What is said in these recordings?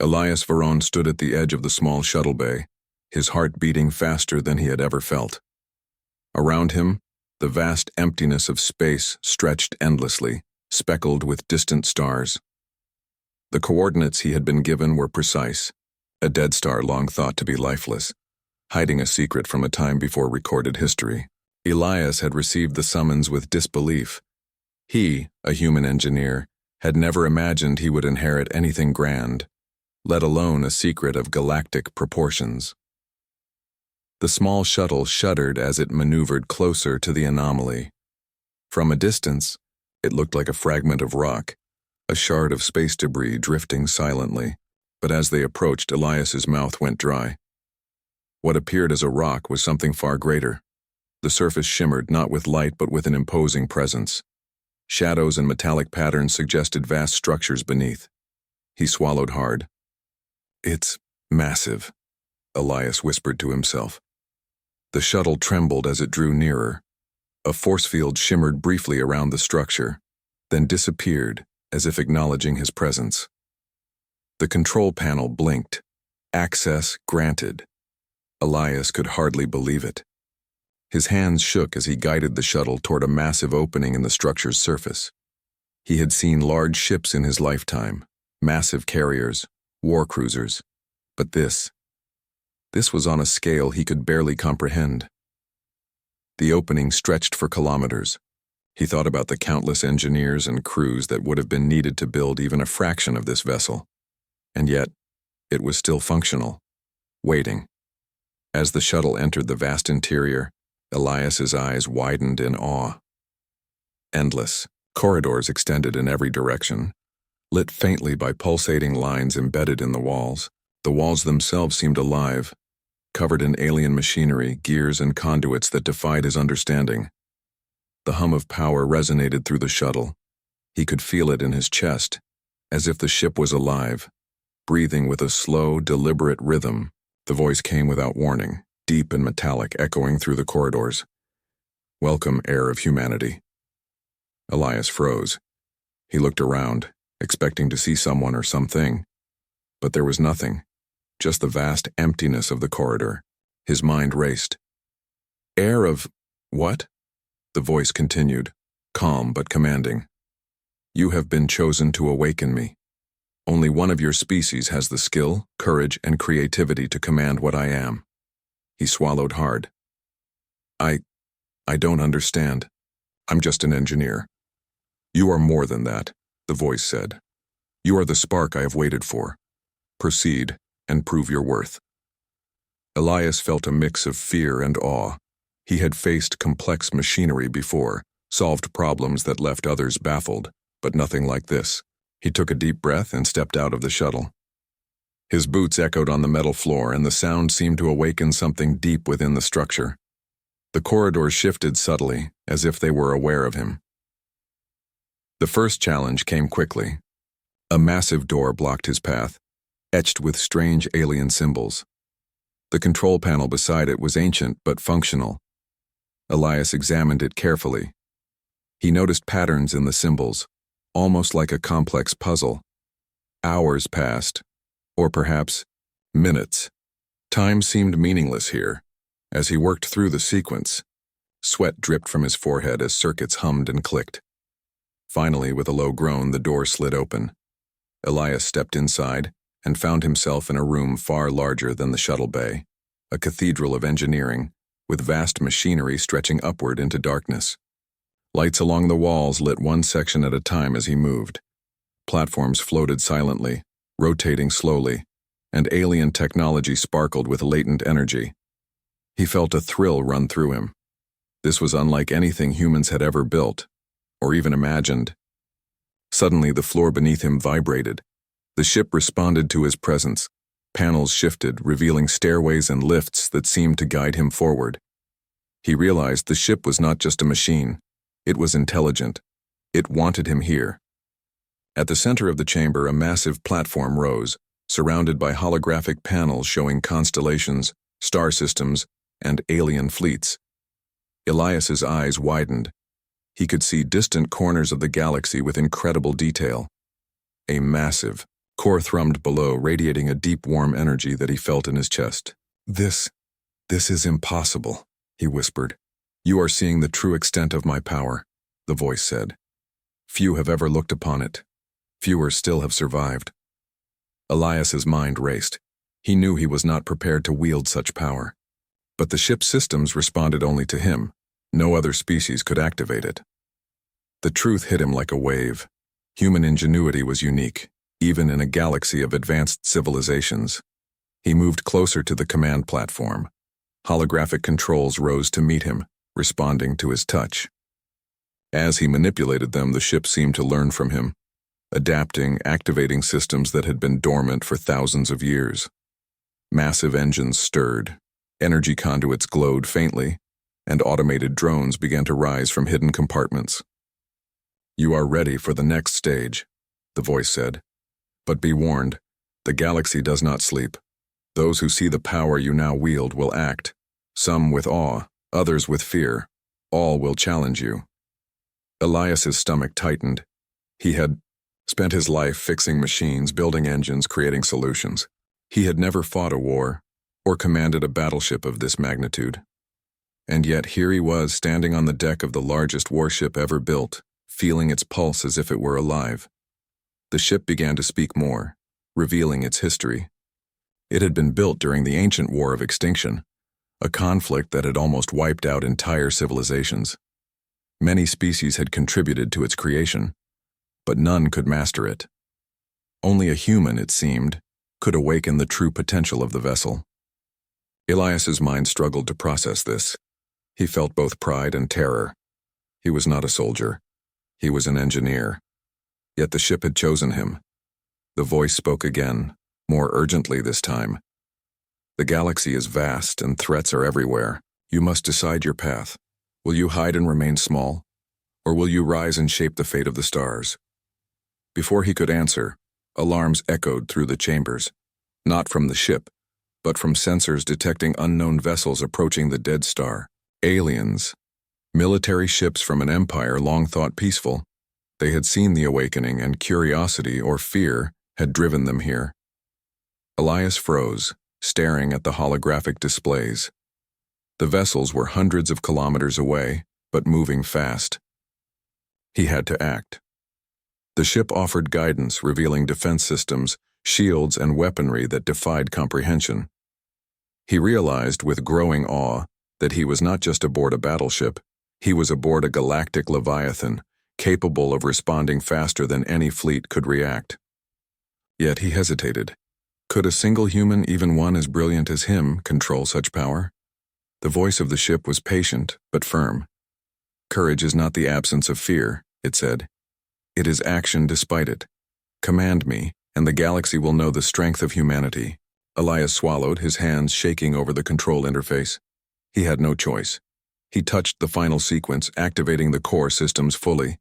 Elias Varone stood at the edge of the small shuttle bay, his heart beating faster than he had ever felt. Around him, the vast emptiness of space stretched endlessly, speckled with distant stars. The coordinates he had been given were precise, a dead star long thought to be lifeless, hiding a secret from a time before recorded history. Elias had received the summons with disbelief. He, a human engineer, had never imagined he would inherit anything grand, let alone a secret of galactic proportions. The small shuttle shuddered as it maneuvered closer to the anomaly. From a distance, it looked like a fragment of rock, a shard of space debris drifting silently, but as they approached, Elias's mouth went dry. What appeared as a rock was something far greater. The surface shimmered not with light but with an imposing presence. Shadows and metallic patterns suggested vast structures beneath. He swallowed hard. "It's massive," Elias whispered to himself. The shuttle trembled as it drew nearer. A force field shimmered briefly around the structure, then disappeared as if acknowledging his presence. The control panel blinked. Access granted. Elias could hardly believe it. His hands shook as he guided the shuttle toward a massive opening in the structure's surface. He had seen large ships in his lifetime, massive carriers, war cruisers, but this was on a scale he could barely comprehend. The opening stretched for kilometers. He thought about the countless engineers and crews that would have been needed to build even a fraction of this vessel. And yet, it was still functional, waiting. As the shuttle entered the vast interior, Elias's eyes widened in awe. Endless corridors extended in every direction, lit faintly by pulsating lines embedded in the walls. The walls themselves seemed alive, covered in alien machinery, gears, and conduits that defied his understanding. The hum of power resonated through the shuttle. He could feel it in his chest, as if the ship was alive, breathing with a slow, deliberate rhythm. The voice came without warning, deep and metallic, echoing through the corridors. "Welcome, heir of humanity." Elias froze. He looked around, expecting to see someone or something. But there was nothing, just the vast emptiness of the corridor. His mind raced. "Heir of what?" The voice continued, calm but commanding. "You have been chosen to awaken me. Only one of your species has the skill, courage, and creativity to command what I am." He swallowed hard. I don't understand. I'm just an engineer." "You are more than that," the voice said. "You are the spark I have waited for. Proceed and prove your worth." Elias felt a mix of fear and awe. He had faced complex machinery before, solved problems that left others baffled, but nothing like this. He took a deep breath and stepped out of the shuttle. His boots echoed on the metal floor, and the sound seemed to awaken something deep within the structure. The corridors shifted subtly, as if they were aware of him. The first challenge came quickly. A massive door blocked his path, etched with strange alien symbols. The control panel beside it was ancient but functional. Elias examined it carefully. He noticed patterns in the symbols, almost like a complex puzzle. Hours passed, or perhaps minutes. Time seemed meaningless here. As he worked through the sequence, sweat dripped from his forehead as circuits hummed and clicked. Finally, with a low groan, the door slid open. Elias stepped inside and found himself in a room far larger than the shuttle bay, a cathedral of engineering, with vast machinery stretching upward into darkness. Lights along the walls lit one section at a time as he moved. Platforms floated silently, rotating slowly, and alien technology sparkled with latent energy. He felt a thrill run through him. This was unlike anything humans had ever built, or even imagined. Suddenly, the floor beneath him vibrated. The ship responded to his presence. Panels shifted, revealing stairways and lifts that seemed to guide him forward. He realized the ship was not just a machine. It was intelligent. It wanted him here. At the center of the chamber, a massive platform rose, surrounded by holographic panels showing constellations, star systems, and alien fleets. Elias's eyes widened. He could see distant corners of the galaxy with incredible detail. A massive, core thrummed below, radiating a deep, warm energy that he felt in his chest. This is impossible, he whispered. You are seeing the true extent of my power, the voice said. Few have ever looked upon it. Fewer still have survived. Elias's mind raced. He knew he was not prepared to wield such power. But the ship's systems responded only to him. No other species could activate it. The truth hit him like a wave. Human ingenuity was unique, even in a galaxy of advanced civilizations. He moved closer to the command platform. Holographic controls rose to meet him, responding to his touch. As he manipulated them, the ship seemed to learn from him, adapting, activating systems that had been dormant for thousands of years. Massive engines stirred, energy conduits glowed faintly, and automated drones began to rise from hidden compartments. You are ready for the next stage, the voice said. But be warned, the galaxy does not sleep. Those who see the power you now wield will act, some with awe, others with fear. All will challenge you. Elias's stomach tightened. He had spent his life fixing machines, building engines, creating solutions. He had never fought a war or commanded a battleship of this magnitude. And yet here he was, standing on the deck of the largest warship ever built, feeling its pulse as if it were alive. The ship began to speak more, revealing its history. It had been built during the ancient War of Extinction, a conflict that had almost wiped out entire civilizations. Many species had contributed to its creation, but none could master it. Only a human, it seemed, could awaken the true potential of the vessel. Elias's mind struggled to process this. He felt both pride and terror. He was not a soldier. He was an engineer. Yet the ship had chosen him. The voice spoke again, more urgently this time. The galaxy is vast and threats are everywhere. You must decide your path. Will you hide and remain small? Or will you rise and shape the fate of the stars? Before he could answer, alarms echoed through the chambers, not from the ship, but from sensors detecting unknown vessels approaching the dead star. Aliens. Military ships from an empire long thought peaceful. They had seen the awakening, and curiosity or fear had driven them here. Elias froze, staring at the holographic displays. The vessels were hundreds of kilometers away, but moving fast. He had to act. The ship offered guidance, revealing defense systems, shields, and weaponry that defied comprehension. He realized with growing awe that he was not just aboard a battleship, he was aboard a galactic leviathan, capable of responding faster than any fleet could react. Yet he hesitated. Could a single human, even one as brilliant as him, control such power? The voice of the ship was patient, but firm. Courage is not the absence of fear, it said. It is action despite it. Command me, and the galaxy will know the strength of humanity. Elias swallowed, his hands shaking over the control interface. He had no choice. He touched the final sequence, activating the core systems fully.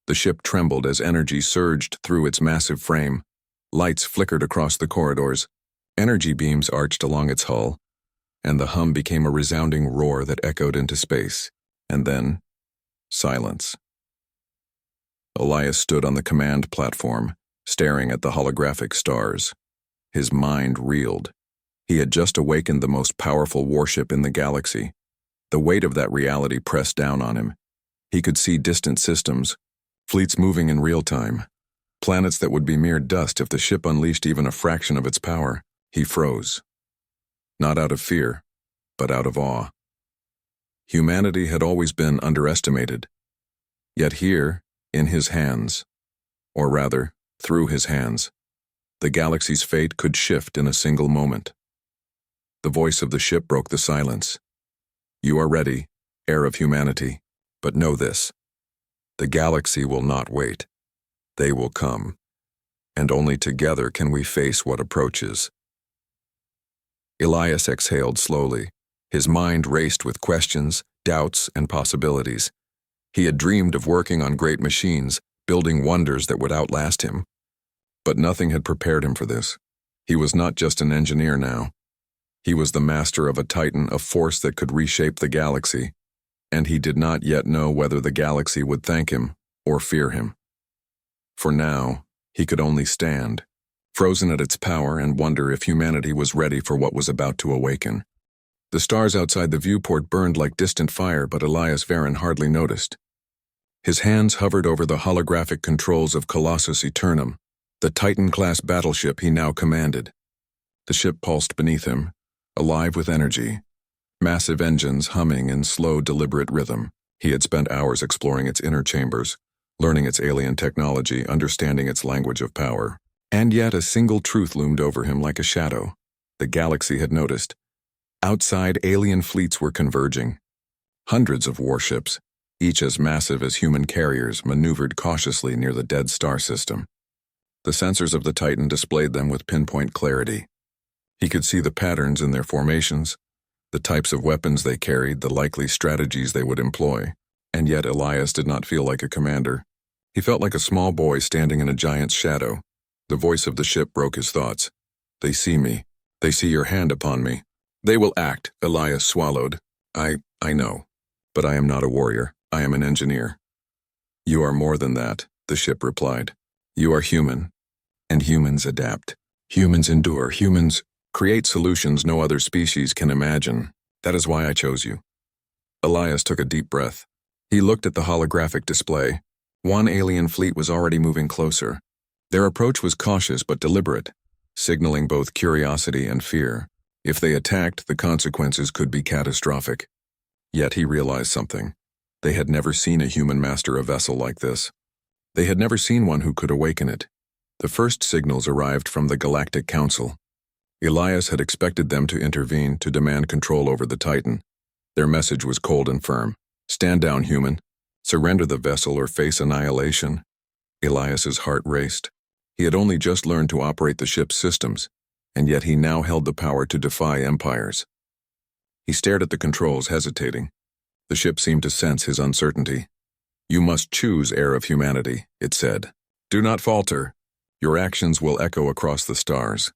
The ship trembled as energy surged through its massive frame. Lights flickered across the corridors. Energy beams arched along its hull, and the hum became a resounding roar that echoed into space. And then, silence. Elias stood on the command platform, staring at the holographic stars. His mind reeled. He had just awakened the most powerful warship in the galaxy. The weight of that reality pressed down on him. He could see distant systems, fleets moving in real time, planets that would be mere dust if the ship unleashed even a fraction of its power. He froze. Not out of fear, but out of awe. Humanity had always been underestimated. Yet here, in his hands, or rather, through his hands, the galaxy's fate could shift in a single moment. The voice of the ship broke the silence. You are ready, heir of humanity, but know this. The galaxy will not wait. They will come, and only together can we face what approaches. Elias exhaled slowly. His mind raced with questions, doubts, and possibilities. He had dreamed of working on great machines, building wonders that would outlast him. But nothing had prepared him for this. He was not just an engineer now. He was the master of a titan, a force that could reshape the galaxy, and he did not yet know whether the galaxy would thank him or fear him. For now, he could only stand, frozen at its power and wonder if humanity was ready for what was about to awaken. The stars outside the viewport burned like distant fire, but Elias Varon hardly noticed. His hands hovered over the holographic controls of Colossus Eternum, the Titan-class battleship he now commanded. The ship pulsed beneath him, alive with energy, massive engines humming in slow, deliberate rhythm. He had spent hours exploring its inner chambers, learning its alien technology, understanding its language of power. And yet a single truth loomed over him like a shadow. The galaxy had noticed. Outside, alien fleets were converging. Hundreds of warships, each as massive as human carriers, maneuvered cautiously near the dead star system. The sensors of the Titan displayed them with pinpoint clarity. He could see the patterns in their formations, the types of weapons they carried, the likely strategies they would employ. And yet Elias did not feel like a commander. He felt like a small boy standing in a giant's shadow. The voice of the ship broke his thoughts. They see me. They see your hand upon me. They will act, Elias swallowed. I know. But I am not a warrior. I am an engineer. You are more than that, the ship replied. You are human. And humans adapt. Humans endure. Humans create solutions no other species can imagine. That is why I chose you. Elias took a deep breath. He looked at the holographic display. One alien fleet was already moving closer. Their approach was cautious but deliberate, signaling both curiosity and fear. If they attacked, the consequences could be catastrophic. Yet he realized something. They had never seen a human master a vessel like this. They had never seen one who could awaken it. The first signals arrived from the Galactic Council. Elias had expected them to intervene, to demand control over the Titan. Their message was cold and firm. Stand down, human. Surrender the vessel or face annihilation. Elias's heart raced. He had only just learned to operate the ship's systems, and yet he now held the power to defy empires. He stared at the controls, hesitating. The ship seemed to sense his uncertainty. You must choose, heir of humanity, it said. Do not falter. Your actions will echo across the stars.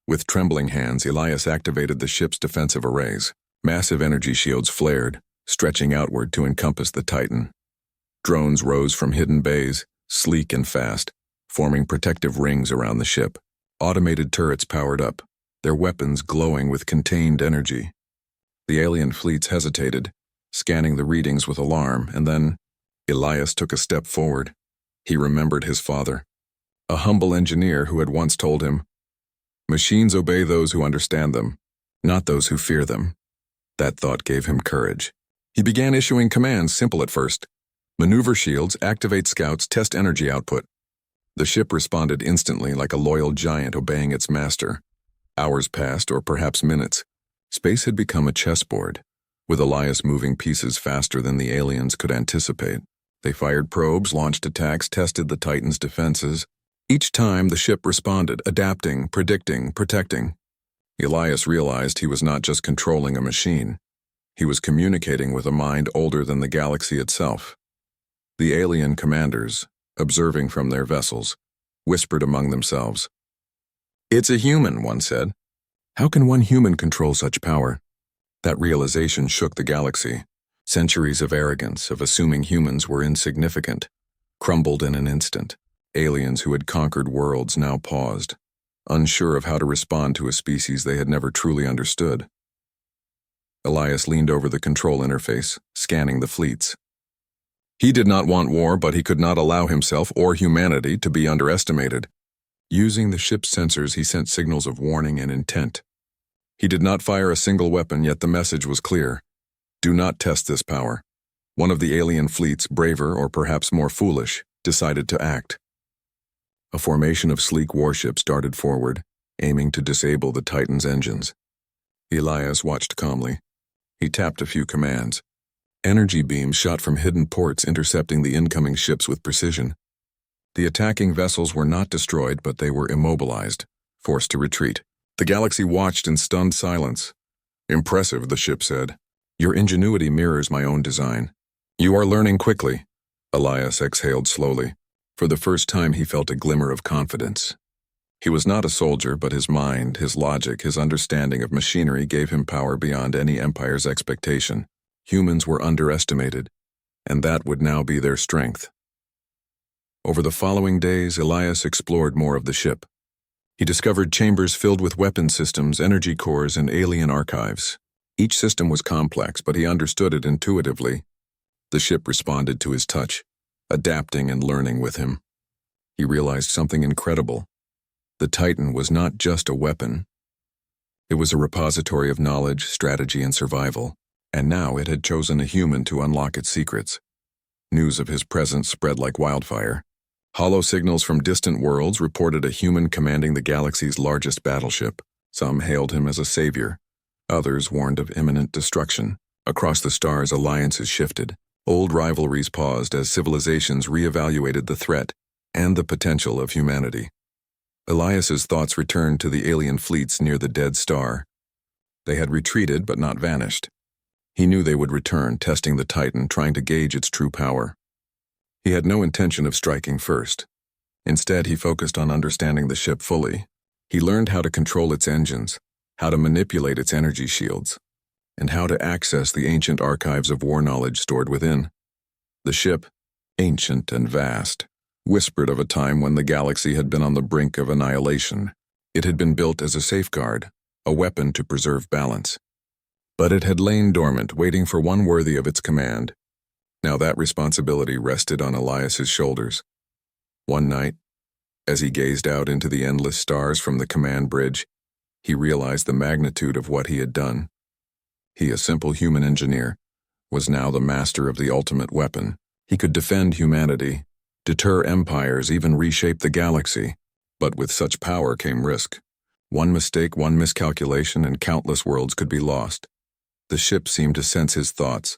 With trembling hands, Elias activated the ship's defensive arrays. Massive energy shields flared, stretching outward to encompass the Titan. Drones rose from hidden bays, sleek and fast, forming protective rings around the ship. Automated turrets powered up, their weapons glowing with contained energy. The alien fleets hesitated, scanning the readings with alarm, and then Elias took a step forward. He remembered his father, a humble engineer who had once told him, "Machines obey those who understand them, not those who fear them." That thought gave him courage. He began issuing commands, simple at first. Maneuver shields, activate scouts, test energy output. The ship responded instantly, like a loyal giant obeying its master. Hours passed, or perhaps minutes. Space had become a chessboard, with Elias moving pieces faster than the aliens could anticipate. They fired probes, launched attacks, tested the Titan's defenses. Each time the ship responded, adapting, predicting, protecting. Elias realized he was not just controlling a machine. He was communicating with a mind older than the galaxy itself. The alien commanders, observing from their vessels, whispered among themselves. "It's a human," one said. "How can one human control such power?" That realization shook the galaxy. Centuries of arrogance, of assuming humans were insignificant, crumbled in an instant. Aliens who had conquered worlds now paused, unsure of how to respond to a species they had never truly understood. Elias leaned over the control interface, scanning the fleets. He did not want war, but he could not allow himself or humanity to be underestimated. Using the ship's sensors, he sent signals of warning and intent. He did not fire a single weapon, yet the message was clear. Do not test this power. One of the alien fleets, braver or perhaps more foolish, decided to act. A formation of sleek warships darted forward, aiming to disable the Titan's engines. Elias watched calmly. He tapped a few commands. Energy beams shot from hidden ports, intercepting the incoming ships with precision. The attacking vessels were not destroyed, but they were immobilized, forced to retreat. The galaxy watched in stunned silence. "Impressive," the ship said. "Your ingenuity mirrors my own design." "You are learning quickly." Elias exhaled slowly. For the first time he felt a glimmer of confidence. He was not a soldier, but his mind, his logic, his understanding of machinery gave him power beyond any empire's expectation. Humans were underestimated, and that would now be their strength. Over the following days, Elias explored more of the ship. He discovered chambers filled with weapon systems, energy cores, and alien archives. Each system was complex, but he understood it intuitively. The ship responded to his touch, adapting and learning with him. He realized something incredible. The Titan was not just a weapon. It was a repository of knowledge, strategy, and survival, and now it had chosen a human to unlock its secrets. News of his presence spread like wildfire. Hollow signals from distant worlds reported a human commanding the galaxy's largest battleship. Some hailed him as a savior. Others warned of imminent destruction. Across the stars, alliances shifted. Old rivalries paused as civilizations reevaluated the threat and the potential of humanity. Elias's thoughts returned to the alien fleets near the dead star. They had retreated but not vanished. He knew they would return, testing the Titan, trying to gauge its true power. He had no intention of striking first. Instead, he focused on understanding the ship fully. He learned how to control its engines, how to manipulate its energy shields, and how to access the ancient archives of war knowledge stored within. The ship, ancient and vast, whispered of a time when the galaxy had been on the brink of annihilation. It had been built as a safeguard, a weapon to preserve balance. But it had lain dormant, waiting for one worthy of its command. Now that responsibility rested on Elias's shoulders. One night, as he gazed out into the endless stars from the command bridge, he realized the magnitude of what he had done. He, a simple human engineer, was now the master of the ultimate weapon. He could defend humanity, deter empires, even reshape the galaxy. But with such power came risk. One mistake, one miscalculation, and countless worlds could be lost. The ship seemed to sense his thoughts.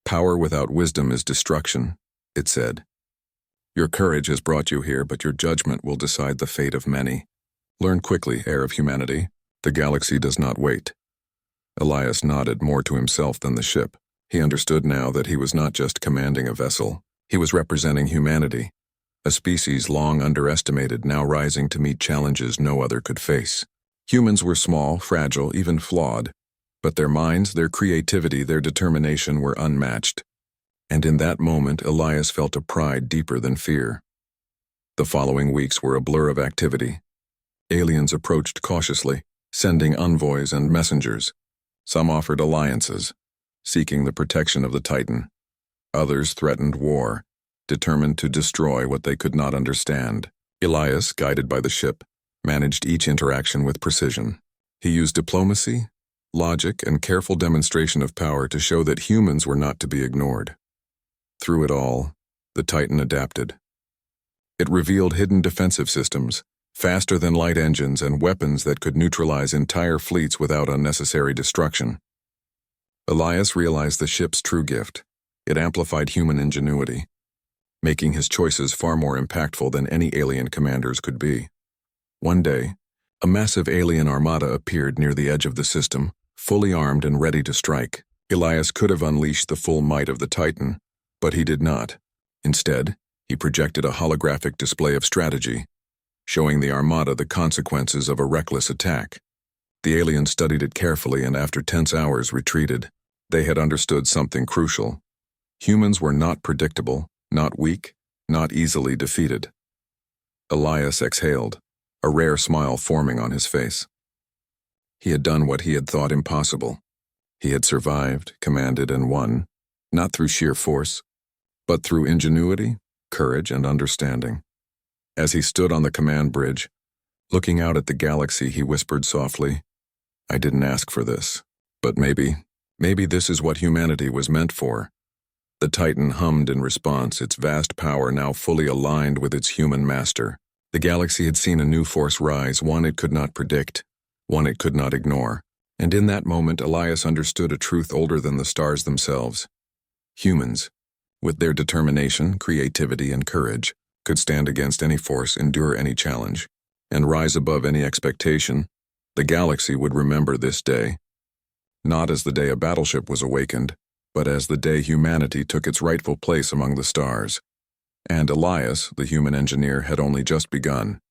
"Power without wisdom is destruction," it said. "Your courage has brought you here, but your judgment will decide the fate of many. Learn quickly, heir of humanity. The galaxy does not wait." Elias nodded, more to himself than the ship. He understood now that he was not just commanding a vessel. He was representing humanity, a species long underestimated, now rising to meet challenges no other could face. Humans were small, fragile, even flawed, but their minds, their creativity, their determination were unmatched. And in that moment, Elias felt a pride deeper than fear. The following weeks were a blur of activity. Aliens approached cautiously, sending envoys and messengers. Some offered alliances, seeking the protection of the Titan. Others threatened war, determined to destroy what they could not understand. Elias, guided by the ship, managed each interaction with precision. He used diplomacy, logic, and careful demonstration of power to show that humans were not to be ignored. Through it all, the Titan adapted. It revealed hidden defensive systems, faster-than-light engines, and weapons that could neutralize entire fleets without unnecessary destruction. Elias realized the ship's true gift. It amplified human ingenuity, making his choices far more impactful than any alien commanders could be. One day, a massive alien armada appeared near the edge of the system, fully armed and ready to strike. Elias could have unleashed the full might of the Titan, but he did not. Instead, he projected a holographic display of strategy, showing the armada the consequences of a reckless attack. The aliens studied it carefully and after tense hours retreated. They had understood something crucial. Humans were not predictable, not weak, not easily defeated. Elias exhaled, a rare smile forming on his face. He had done what he had thought impossible. He had survived, commanded, and won, not through sheer force, but through ingenuity, courage, and understanding. As he stood on the command bridge, looking out at the galaxy, he whispered softly, "I didn't ask for this, but maybe this is what humanity was meant for." The Titan hummed in response, its vast power now fully aligned with its human master. The galaxy had seen a new force rise, one it could not predict, one it could not ignore. And in that moment, Elias understood a truth older than the stars themselves. Humans, with their determination, creativity, and courage, could stand against any force, endure any challenge, and rise above any expectation. The galaxy would remember this day, not as the day a battleship was awakened, but as the day humanity took its rightful place among the stars. And Elias, the human engineer, had only just begun.